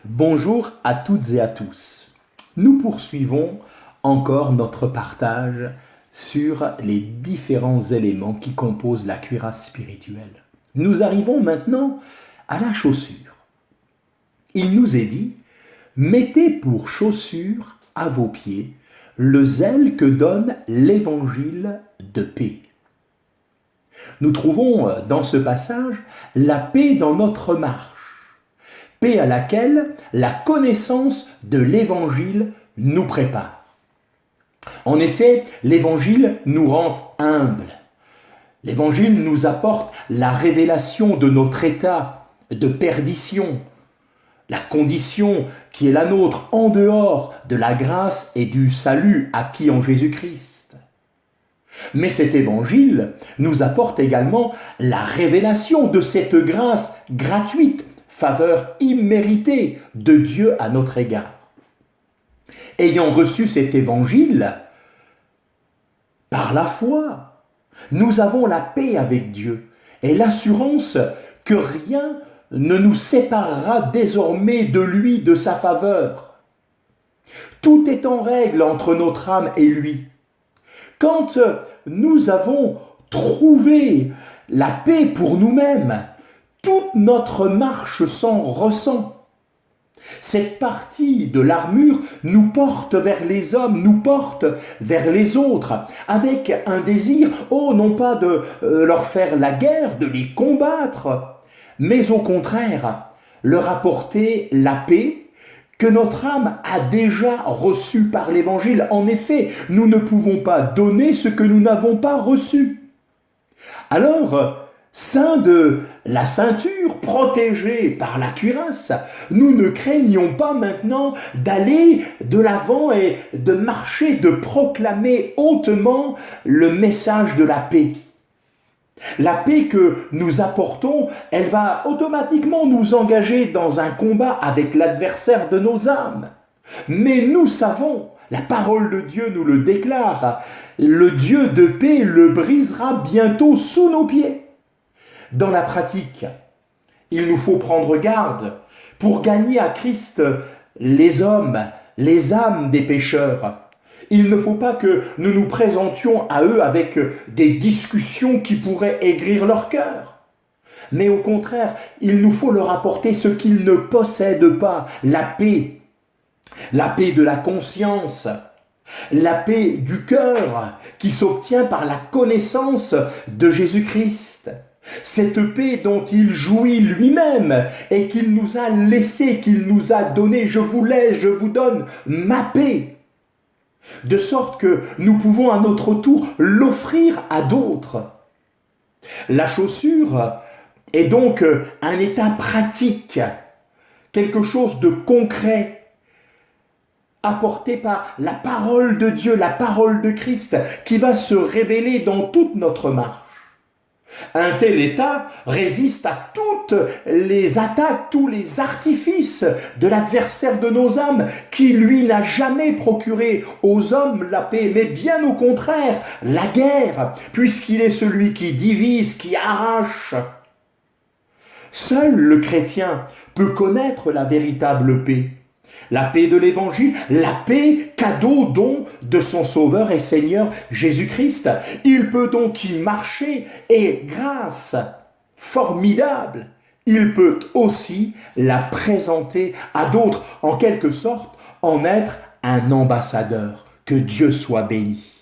Bonjour à toutes et à tous. Nous poursuivons encore notre partage sur les différents éléments qui composent la cuirasse spirituelle. Nous arrivons maintenant à la chaussure. Il nous est dit, mettez pour chaussure à vos pieds le zèle que donne l'évangile de paix. Nous trouvons dans ce passage la paix dans notre marche, paix à laquelle la connaissance de l'évangile nous prépare. En effet, l'évangile nous rend humbles. L'évangile nous apporte la révélation de notre état de perdition, la condition qui est la nôtre en dehors de la grâce et du salut acquis en Jésus-Christ. Mais cet évangile nous apporte également la révélation de cette grâce gratuite, faveur imméritée de Dieu à notre égard. Ayant reçu cet évangile, par la foi, nous avons la paix avec Dieu et l'assurance que rien ne nous séparera désormais de lui, de sa faveur. Tout est en règle entre notre âme et lui. Quand nous avons trouvé la paix pour nous-mêmes, toute notre marche s'en ressent. Cette partie de l'armure nous porte vers les hommes, nous porte vers les autres, avec un désir, non pas de leur faire la guerre, de les combattre, mais au contraire, leur apporter la paix que notre âme a déjà reçue par l'Évangile. En effet, nous ne pouvons pas donner ce que nous n'avons pas reçu. Alors, sein de la ceinture, protégée par la cuirasse, nous ne craignons pas maintenant d'aller de l'avant et de marcher, de proclamer hautement le message de la paix. La paix que nous apportons, elle va automatiquement nous engager dans un combat avec l'adversaire de nos âmes. Mais nous savons, la parole de Dieu nous le déclare, le Dieu de paix le brisera bientôt sous nos pieds. Dans la pratique, il nous faut prendre garde pour gagner à Christ les hommes, les âmes des pécheurs. Il ne faut pas que nous nous présentions à eux avec des discussions qui pourraient aigrir leur cœur. Mais au contraire, il nous faut leur apporter ce qu'ils ne possèdent pas, la paix de la conscience, la paix du cœur qui s'obtient par la connaissance de Jésus-Christ. Cette paix dont il jouit lui-même et qu'il nous a laissé, qu'il nous a donné, je vous laisse, je vous donne ma paix. De sorte que nous pouvons à notre tour l'offrir à d'autres. La chaussure est donc un état pratique, quelque chose de concret, apporté par la parole de Dieu, la parole de Christ, qui va se révéler dans toute notre marche. Un tel état résiste à toutes les attaques, tous les artifices de l'adversaire de nos âmes, qui lui n'a jamais procuré aux hommes la paix, mais bien au contraire, la guerre, puisqu'il est celui qui divise, qui arrache. Seul le chrétien peut connaître la véritable paix. La paix de l'Évangile, la paix, cadeau, don de son Sauveur et Seigneur Jésus-Christ. Il peut donc y marcher et grâce formidable, il peut aussi la présenter à d'autres, en quelque sorte, en être un ambassadeur. Que Dieu soit béni.